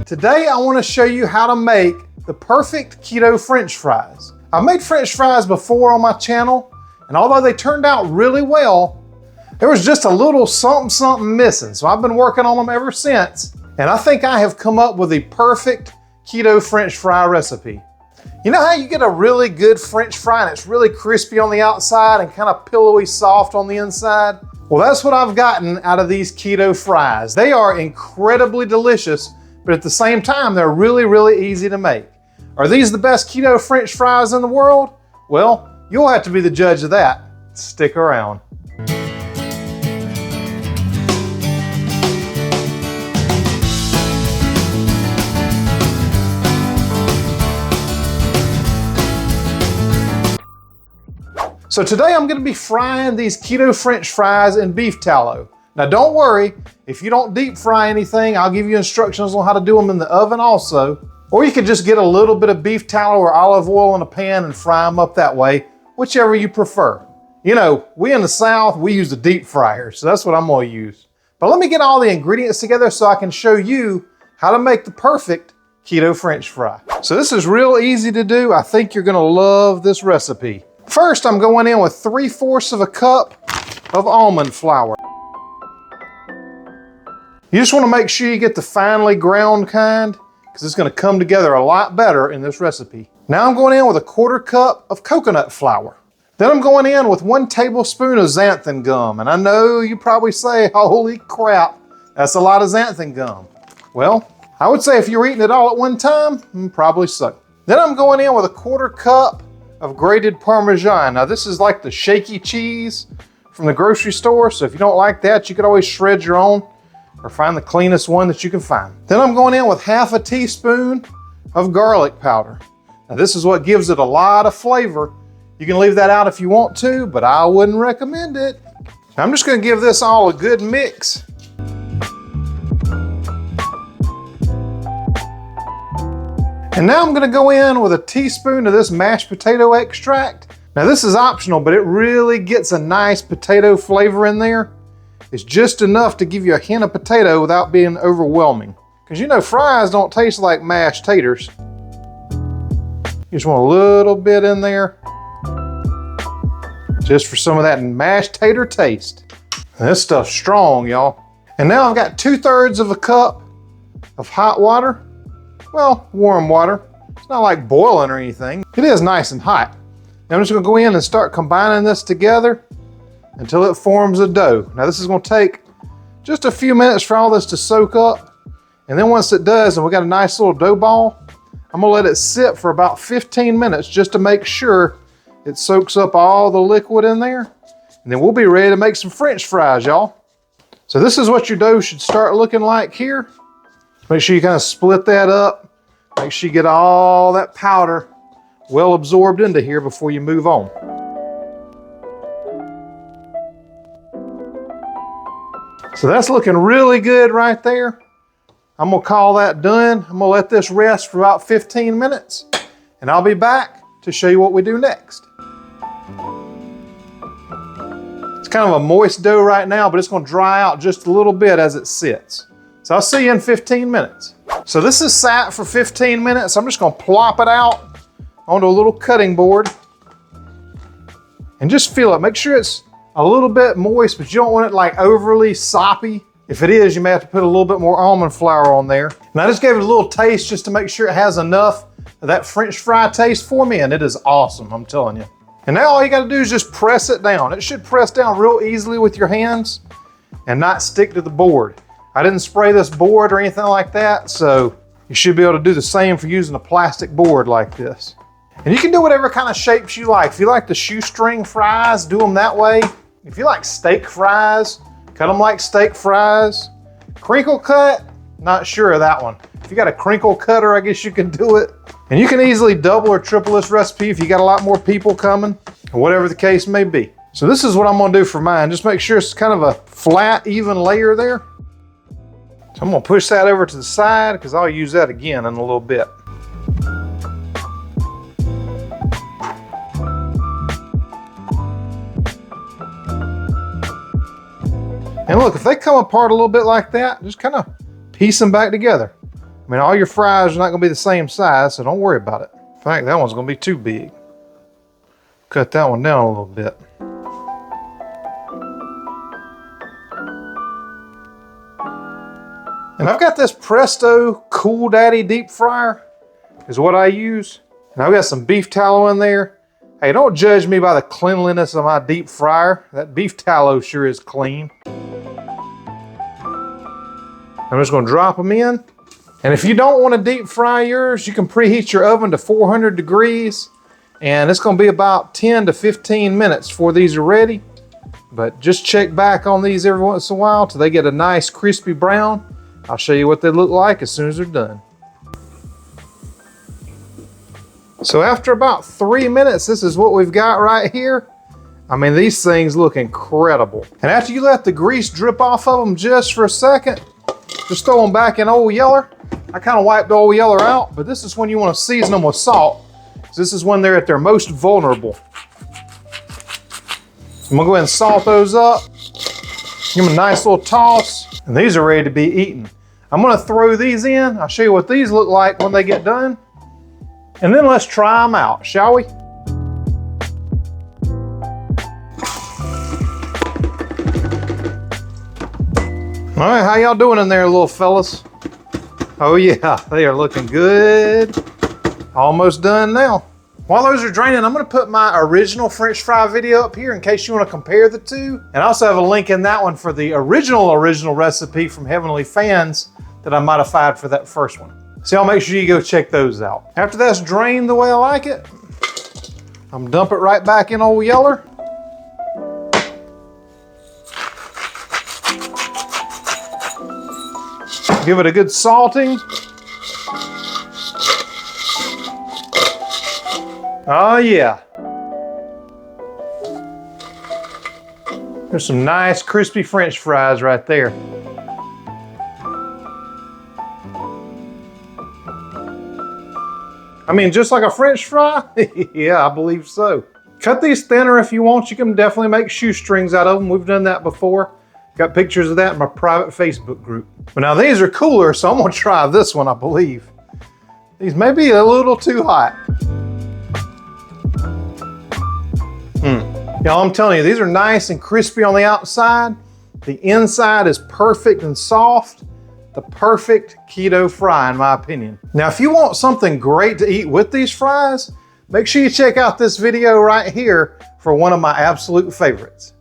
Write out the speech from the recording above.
Today I want to show you how to make the perfect keto French fries. I've made French fries before on my channel, and although they turned out really well, there was just a little something missing. So I've been working on them ever since, and I think I have come up with the perfect keto French fry recipe. You know how you get a really good French fry and it's really crispy on the outside and kind of pillowy soft on the inside? Well, that's what I've gotten out of these keto fries. They are incredibly delicious, but at the same time, they're really easy to make. Are these the best keto French fries in the world? Well, you'll have to be the judge of that. Stick around. So today I'm going to be frying these keto French fries in beef tallow. Now don't worry, if you don't deep fry anything, I'll give you instructions on how to do them in the oven also. Or you can just get a little bit of beef tallow or olive oil in a pan and fry them up that way, whichever you prefer. You know, we in the South, we use the deep fryer, so that's what I'm going to use. But let me get all the ingredients together so I can show you how to make the perfect keto French fry. So this is real easy to do. I think you're going to love this recipe. First, I'm going in with 3/4 of a cup of almond flour. You just want to make sure you get the finely ground kind, because it's going to come together a lot better in this recipe. Now I'm going in with 1/4 cup of coconut flour. Then I'm going in with 1 tablespoon of xanthan gum. And I know you probably say, holy crap, that's a lot of xanthan gum. Well, I would say if you're eating it all at one time, probably so. Then I'm going in with 1/4 cup of grated Parmesan. Now this is like the shaky cheese from the grocery store, so if you don't like that, you could always shred your own or find the cleanest one that you can find. Then I'm going in with 1/2 teaspoon of garlic powder. Now this is what gives it a lot of flavor. You can leave that out if you want to, but I wouldn't recommend it. Now I'm just going to give this all a good mix. And now I'm going to go in with 1 teaspoon of this mashed potato extract. Now this is optional, but it really gets a nice potato flavor in there. It's just enough to give you a hint of potato without being overwhelming. Because you know, fries don't taste like mashed taters. You just want a little bit in there, just for some of that mashed tater taste. And this stuff's strong, y'all. And now I've got 2/3 of a cup of hot water. Well, warm water. It's not like boiling or anything. It is nice and hot. Now I'm just gonna go in and start combining this together until it forms a dough. Now this is gonna take just a few minutes for all this to soak up. And then once it does, and we got a nice little dough ball, I'm gonna let it sit for about 15 minutes just to make sure it soaks up all the liquid in there. And then we'll be ready to make some French fries, y'all. So this is what your dough should start looking like here. Make sure you kind of split that up. Make sure you get all that powder well absorbed into here before you move on. So that's looking really good right there. I'm gonna call that done. I'm gonna let this rest for about 15 minutes, and I'll be back to show you what we do next. It's kind of a moist dough right now, but it's gonna dry out just a little bit as it sits. So I'll see you in 15 minutes. So this is sat for 15 minutes. I'm just gonna plop it out onto a little cutting board and just feel it. Make sure it's a little bit moist, but you don't want it like overly soppy. If it is, you may have to put a little bit more almond flour on there. And I just gave it a little taste just to make sure it has enough of that French fry taste for me, and it is awesome, I'm telling you. And now all you gotta do is just press it down. It should press down real easily with your hands and not stick to the board. I didn't spray this board or anything like that, so you should be able to do the same for using a plastic board like this. And you can do whatever kind of shapes you like. If you like the shoestring fries, do them that way. If you like steak fries, cut them like steak fries. Crinkle cut, not sure of that one. If you got a crinkle cutter, I guess you can do it. And you can easily double or triple this recipe if you got a lot more people coming, or whatever the case may be. So this is what I'm gonna do for mine. Just make sure it's kind of a flat, even layer there. So I'm gonna push that over to the side because I'll use that again in a little bit. And look, if they come apart a little bit like that, just kind of piece them back together. I mean, all your fries are not gonna be the same size, so don't worry about it. In fact, that one's gonna be too big. Cut that one down a little bit. And I've got this Presto Cool Daddy deep fryer is what I use. And I've got some beef tallow in there. Hey, don't judge me by the cleanliness of my deep fryer. That beef tallow sure is clean. I'm just gonna drop them in. And if you don't want to deep fry yours, you can preheat your oven to 400 degrees. And it's gonna be about 10 to 15 minutes before these are ready. But just check back on these every once in a while till they get a nice crispy brown. I'll show you what they look like as soon as they're done. So after about 3 minutes, this is what we've got right here. I mean, these things look incredible. And after you let the grease drip off of them just for a second, just throw them back in Old Yeller. I kind of wiped Old Yeller out, but this is when you want to season them with salt. This is when they're at their most vulnerable. I'm gonna go ahead and salt those up. Give them a nice little toss. And these are ready to be eaten. I'm gonna throw these in. I'll show you what these look like when they get done. And then let's try them out, shall we? All right, how y'all doing in there, little fellas? Oh yeah, they are looking good. Almost done now. While those are draining, I'm gonna put my original French fry video up here in case you wanna compare the two. And I also have a link in that one for the original recipe from Heavenly Fans that I modified for that first one. So y'all make sure you go check those out. After that's drained the way I like it, I'm dump it right back in Old Yeller. Give it a good salting. Oh yeah. There's some nice crispy French fries right there. I mean, just like a French fry? Yeah, I believe so. Cut these thinner if you want. You can definitely make shoestrings out of them. We've done that before. Got pictures of that in my private Facebook group. But now these are cooler, so I'm gonna try this one, I believe. These may be a little too hot. Y'all, I'm telling you, these are nice and crispy on the outside. The inside is perfect and soft. The perfect keto fry, in my opinion. Now, if you want something great to eat with these fries, make sure you check out this video right here for one of my absolute favorites.